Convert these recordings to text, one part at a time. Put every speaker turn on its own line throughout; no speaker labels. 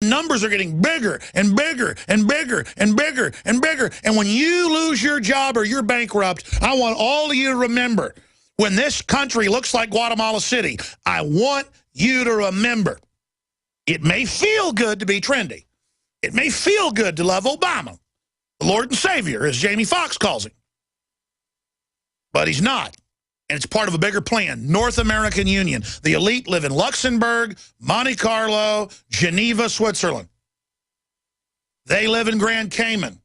Numbers are getting bigger and bigger and bigger and bigger and bigger. And when you lose your job or you're bankrupt, I want all of you to remember, when this country looks like Guatemala City, I want you to remember, it may feel good to be trendy. It may feel good to love Obama, the Lord and Savior, as Jamie Foxx calls him. But he's not. And it's part of a bigger plan. North American Union. The elite live in Luxembourg, Monte Carlo, Geneva, Switzerland. They live in Grand Cayman.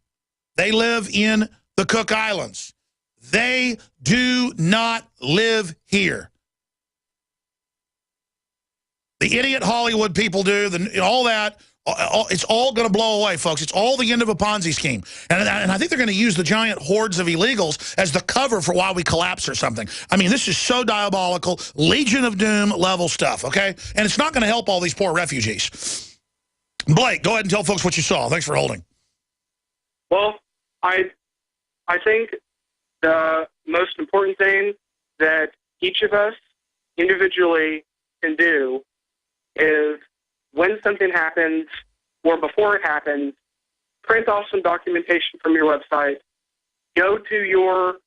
They live in the Cook Islands. They do not live here. The idiot Hollywood people do, all that. It's all going to blow away, folks. It's all the end of a Ponzi scheme. And I think they're going to use the giant hordes of illegals as the cover for why we collapse or something. I mean, this is so diabolical, Legion of Doom level stuff, okay? And it's not going to help all these poor refugees. Blake, go ahead and tell folks what you saw. Thanks for holding.
Well, I think the most important thing that each of us individually can do is, when something happens or before it happens, print off some documentation from your website. Go to your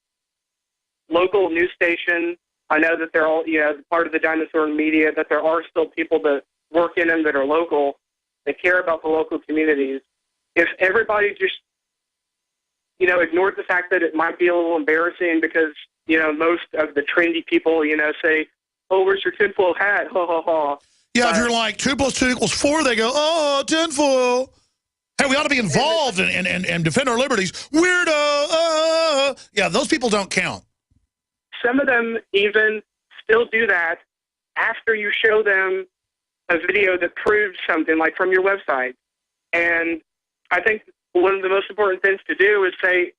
local news station. I know that they're all, part of the dinosaur media, that there are still people that work in them that are local, that care about the local communities. If everybody just, ignored the fact that it might be a little embarrassing because, most of the trendy people, say, oh, where's your tinfoil hat? Ha, ha, ha.
Yeah, if you're like 2 + 2 = 4, they go, oh, tinfoil. Hey, we ought to be involved and defend our liberties. Weirdo. Yeah, those people don't count.
Some of them even still do that after you show them a video that proves something, like from your website. And I think one of the most important things to do is say,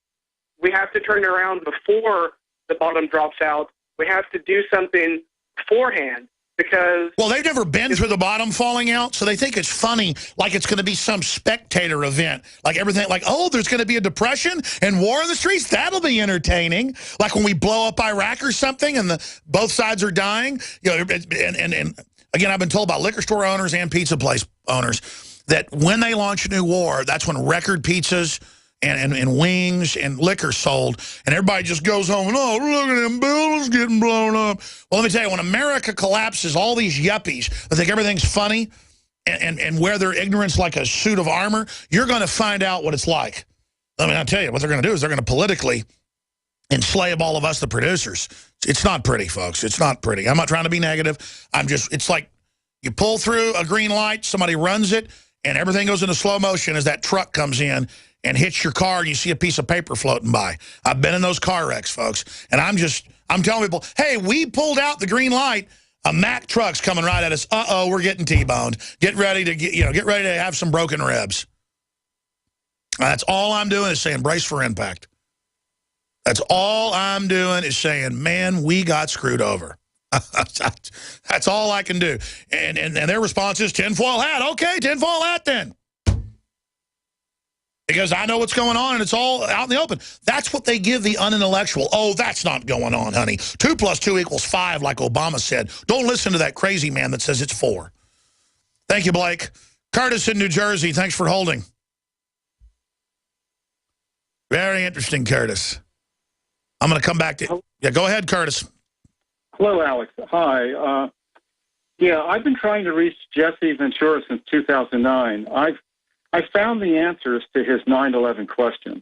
we have to turn around before the bottom drops out. We have to do something beforehand. Because,
well, they've never been through the bottom falling out, so they think it's funny, like it's going to be some spectator event. Like everything, like, oh, there's going to be a depression and war in the streets? That'll be entertaining. Like when we blow up Iraq or something and both sides are dying. And again, I've been told by liquor store owners and pizza place owners that when they launch a new war, that's when record pizzas and wings and liquor sold, and everybody just goes home and, oh, look at them buildings getting blown up. Well, let me tell you, when America collapses, all these yuppies that think everything's funny and wear their ignorance like a suit of armor, you're going to find out what it's like. I mean, I'll tell you, what they're going to do is they're going to politically enslave all of us, the producers. It's not pretty, folks. It's not pretty. I'm not trying to be negative. It's like you pull through a green light, somebody runs it, and everything goes into slow motion as that truck comes in and hits your car and you see a piece of paper floating by. I've been in those car wrecks, folks. And I'm telling people, hey, we pulled out the green light. A Mack truck's coming right at us. Uh-oh, we're getting T-boned. Get ready to have some broken ribs. That's all I'm doing is saying brace for impact. That's all I'm doing is saying, man, we got screwed over. That's all I can do. And their response is tinfoil hat. Okay, tinfoil hat then. Because I know what's going on, and it's all out in the open. That's what they give the unintellectual. Oh, that's not going on, honey. 2 + 2 = 5, like Obama said. Don't listen to that crazy man that says it's 4. Thank you, Blake. Curtis in New Jersey, thanks for holding. Very interesting, Curtis. I'm going to come back to... Yeah, go ahead, Curtis.
Hello, Alex. Hi. I've been trying to reach Jesse Ventura since 2009. I found the answers to his 9/11 questions.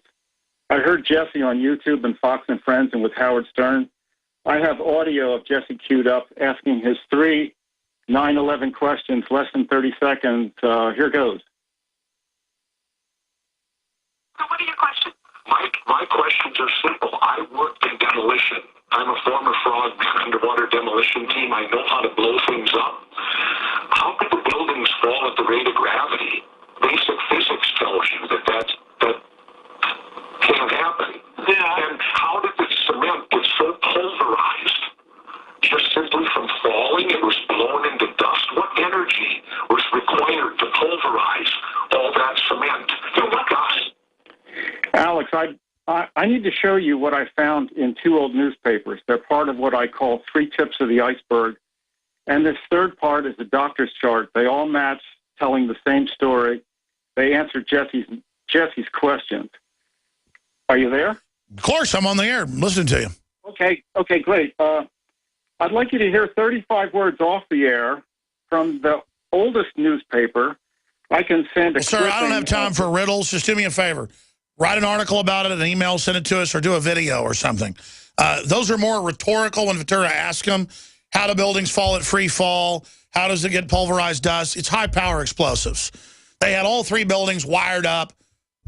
I heard Jesse on YouTube and Fox and Friends and with Howard Stern. I have audio of Jesse queued up asking his 3 9/11 questions, less than 30 seconds. Here goes.
So what are your questions? My questions are simple. I worked in demolition. I'm a former frog underwater demolition team. I know how to blow things up. How could the buildings fall at the rate of gravity? Basic physics tells you that can't happen. Yeah. And how did the cement get so pulverized? Just simply from falling, it was blown into dust. What energy was required to pulverize all that cement? Oh my gosh.
Alex, I need to show you what I found in 2 old newspapers. They're part of what I call 3 tips of the iceberg. And this third part is the doctor's chart. They all match telling the same story. They answered Jesse's questions. Are you there?
Of course, I'm on the air. I'm listening to you.
Okay, great. I'd like you to hear 35 words off the air from the oldest newspaper. I can send a
Sir, I don't have time for riddles. Just do me a favor. Write an article about it, an email, send it to us, or do a video or something. Those are more rhetorical when Ventura asks them, how do buildings fall at free fall? How does it get pulverized dust? It's high-power explosives. They had all 3 buildings wired up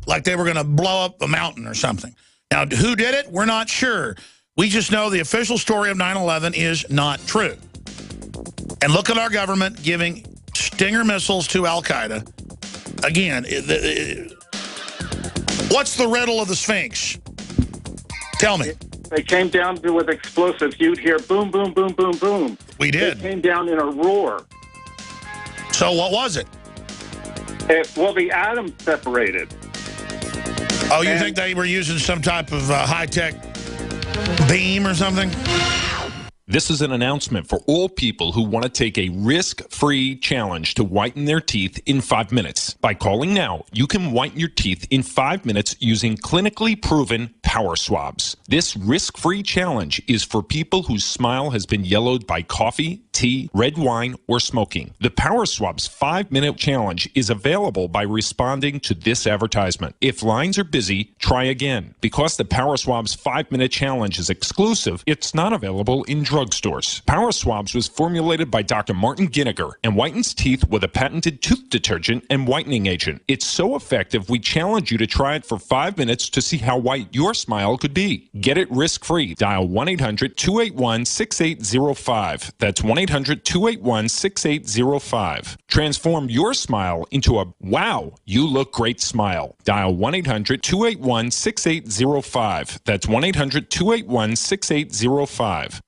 like they were going to blow up a mountain or something. Now, who did it? We're not sure. We just know the official story of 9/11 is not true. And look at our government giving Stinger missiles to Al-Qaeda. Again, what's the riddle of the Sphinx? Tell me.
They came down with explosives. You'd hear boom, boom, boom, boom, boom.
We did.
They came down in a roar.
So what was it?
Well, the atoms separated.
Oh, you think they were using some type of high-tech beam or something?
This is an announcement for all people who want to take a risk-free challenge to whiten their teeth in 5 minutes. By calling now, you can whiten your teeth in 5 minutes using clinically proven power swabs. This risk-free challenge is for people whose smile has been yellowed by coffee, tea, red wine, or smoking. The Power Swabs 5-minute challenge is available by responding to this advertisement. If lines are busy, try again. Because the Power Swabs 5-minute challenge is exclusive, it's not available in drugstores. Power Swabs was formulated by Dr. Martin Ginniger and whitens teeth with a patented tooth detergent and whitening agent. It's so effective, we challenge you to try it for 5 minutes to see how white your smile could be. Get it risk-free. Dial 1-800-281-6805. That's 1-800-281-6805. Transform your smile into a wow, you look great smile. Dial 1-800-281-6805. That's 1-800-281-6805.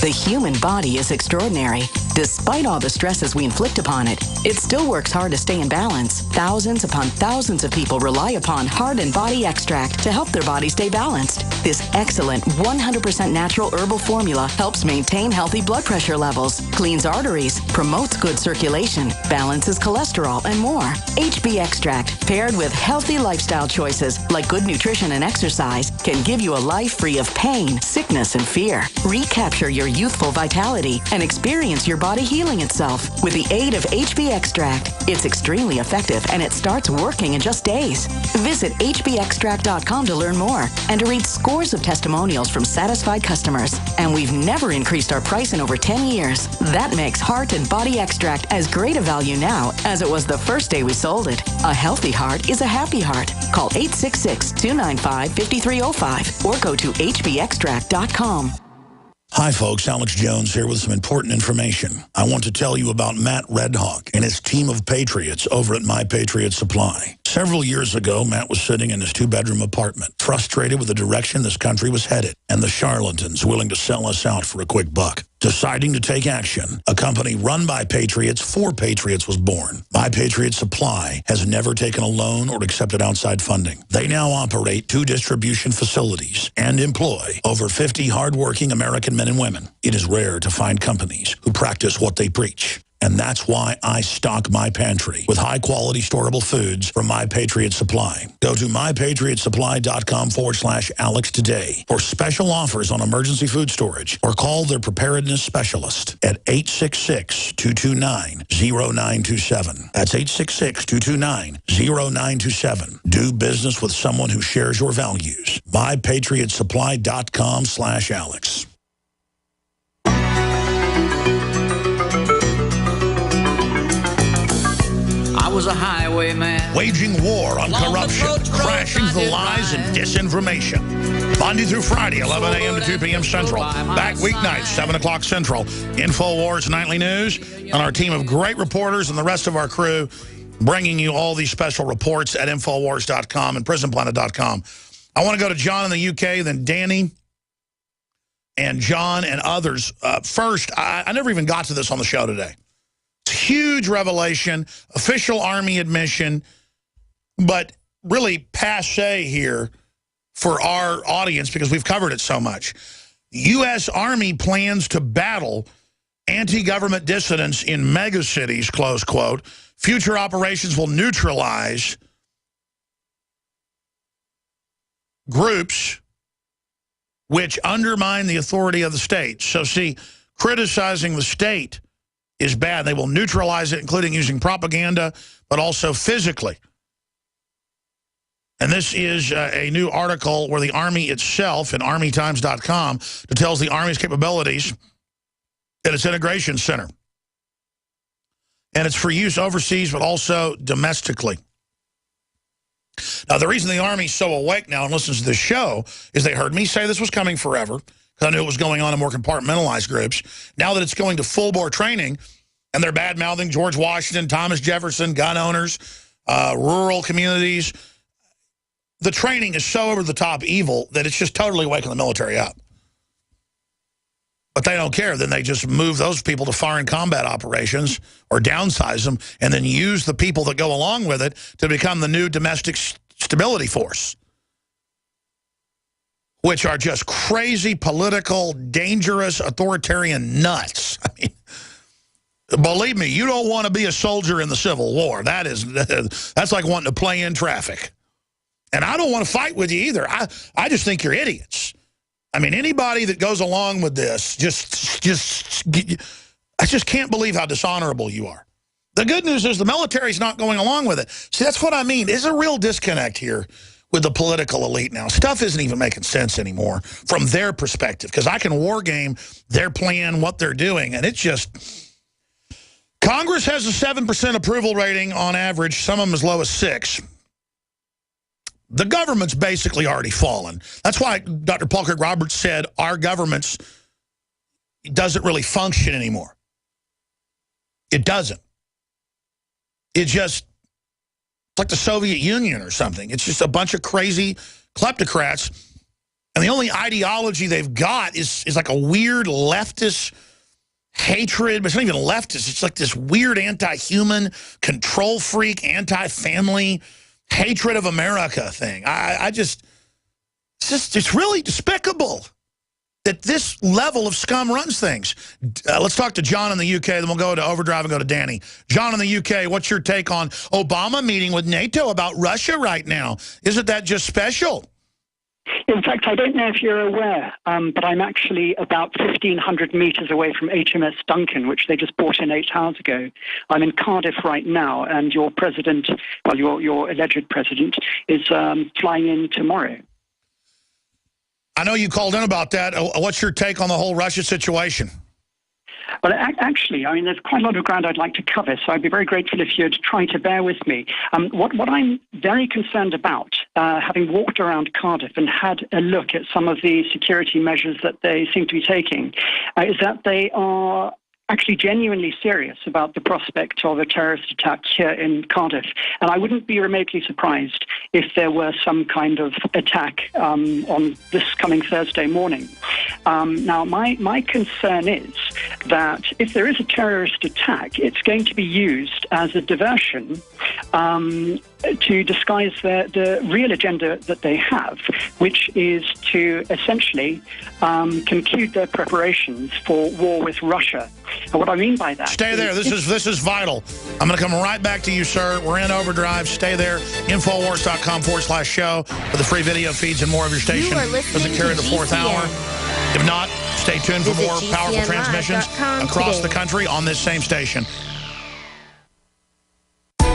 The human body is extraordinary. Despite all the stresses we inflict upon it, it still works hard to stay in balance. Thousands upon thousands of people rely upon Heart and Body Extract to help their body stay balanced. This excellent 100% natural herbal formula helps maintain healthy blood pressure levels, cleans arteries, promotes good circulation, balances cholesterol, and more. HB Extract, paired with healthy lifestyle choices like good nutrition and exercise, can give you a life free of pain, sickness, and fear. Recapture your youthful vitality and experience your body healing itself with the aid of HB Extract. It's extremely effective and it starts working in just days. Visit hbextract.com to learn more and to read scores of testimonials from satisfied customers. And we've never increased our price in over 10 years. That makes Heart and Body Extract as great a value now as it was the first day we sold it. A healthy heart is a happy heart. Call 866-295-5305 or go to hbextract.com.
Hi, folks. Alex Jones here with some important information. I want to tell you about Matt Redhawk and his team of patriots over at My Patriot Supply. Several years ago, Matt was sitting in his 2-bedroom apartment, frustrated with the direction this country was headed and the charlatans willing to sell us out for a quick buck. Deciding to take action, a company run by patriots for patriots was born. My Patriot Supply has never taken a loan or accepted outside funding. They now operate 2 distribution facilities and employ over 50 hardworking American men and women. It is rare to find companies who practice what they preach. And that's why I stock my pantry with high-quality storable foods from My Patriot Supply. Go to mypatriotsupply.com/Alex today for special offers on emergency food storage or call their preparedness specialist at 866-229-0927. That's 866-229-0927. Do business with someone who shares your values. mypatriotsupply.com/Alex.
I was a highwayman.
Waging war on corruption, crashing the lies and disinformation. Monday through Friday, 11 a.m. to 2 p.m. Central. Back weeknights, 7 o'clock Central. InfoWars Nightly News and our team of great reporters and the rest of our crew bringing you all these special reports at Infowars.com and PrisonPlanet.com. I want to go to John in the UK, then Danny and John and others. First, I never even got to this on the show today. Huge revelation, official Army admission, but really passé here for our audience because we've covered it so much. U.S. Army plans to battle anti-government dissidents in megacities, close quote, future operations will neutralize groups which undermine the authority of the state. So see, criticizing the state is bad. They will neutralize it, including using propaganda, but also physically. And this is a new article where the Army itself, in ArmyTimes.com, details the Army's capabilities at its integration center. And it's for use overseas, but also domestically. Now, the reason the Army's so awake now and listens to this show is they heard me say this was coming forever, because I knew it was going on in more compartmentalized groups. Now that it's going to full-bore training, and they're bad-mouthing George Washington, Thomas Jefferson, gun owners, rural communities, the training is so over-the-top evil that it's just totally waking the military up. But they don't care. Then they just move those people to foreign combat operations or downsize them and then use the people that go along with it to become the new domestic stability force, which are just crazy, political, dangerous, authoritarian nuts. I mean, believe me, you don't want to be a soldier in the Civil War. That's like wanting to play in traffic. And I don't want to fight with you either. I just think you're idiots. I mean, anybody that goes along with this, I just can't believe how dishonorable you are. The good news is the military's not going along with it. See, that's what I mean. There's a real disconnect here with the political elite now. Stuff isn't even making sense anymore from their perspective, because I can war game their plan, what they're doing, and it's just... Congress has a 7% approval rating on average, some of them as low as 6%. The government's basically already fallen. That's why Dr. Paul Craig Roberts said our government doesn't really function anymore. It doesn't. It's like the Soviet Union or something. It's just a bunch of crazy kleptocrats. And the only ideology they've got is like a weird leftist hatred, but it's not even leftist. It's like this weird anti-human, control freak, anti-family, hatred of America thing. It's really despicable that this level of scum runs things. Let's talk to John in the UK, then we'll go to Overdrive and go to Danny. John in the UK, what's your take on Obama meeting with NATO about Russia right now? Isn't that just special?
In fact, I don't know if you're aware, but I'm actually about 1,500 meters away from HMS Duncan, which they just brought in 8 hours ago. I'm in Cardiff right now, and your president, well, your alleged president, is flying in tomorrow.
I know you called in about that. What's your take on the whole Russia situation?
Well, actually, I mean, there's quite a lot of ground I'd like to cover, so I'd be very grateful if you'd try to bear with me. What I'm very concerned about, having walked around Cardiff and had a look at some of the security measures that they seem to be taking, is that they are actually genuinely serious about the prospect of a terrorist attack here in Cardiff. And I wouldn't be remotely surprised if there were some kind of attack on this coming Thursday morning. Now, my concern is that if there is a terrorist attack, it's going to be used as a diversion to disguise the real agenda that they have, which is to essentially conclude their preparations for war with Russia. And what I mean by that...
Stay there. This is vital. I'm going to come right back to you, sir. We're in Overdrive. Stay there. Infowars.com/show for the free video feeds and more of your station. Doesn't carry the 4th hour. If not, stay tuned for more powerful transmissions across the country on this same station.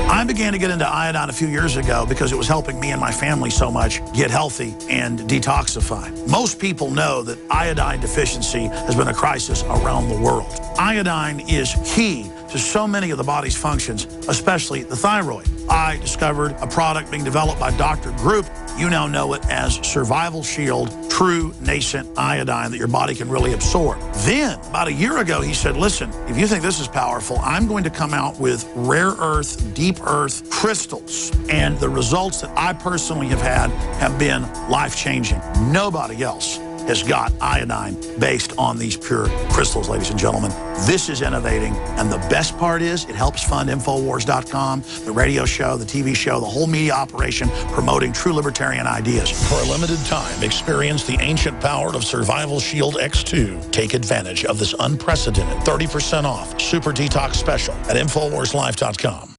I began to get into iodine a few years ago because it was helping me and my family so much get healthy and detoxify. Most people know that iodine deficiency has been a crisis around the world. Iodine is key to so many of the body's functions, especially the thyroid. I discovered a product being developed by Dr. Group. You now know it as Survival Shield, true nascent iodine that your body can really absorb. Then, about a year ago, he said, listen, if you think this is powerful, I'm going to come out with rare earth, deep earth crystals. And the results that I personally have had have been life-changing. Nobody else has got iodine based on these pure crystals, ladies and gentlemen. This is innovating, and the best part is it helps fund Infowars.com, the radio show, the TV show, the whole media operation promoting true libertarian ideas. For a limited time, experience the ancient power of Survival Shield X2. Take advantage of this unprecedented 30% off Super Detox Special at InfoWarsLife.com.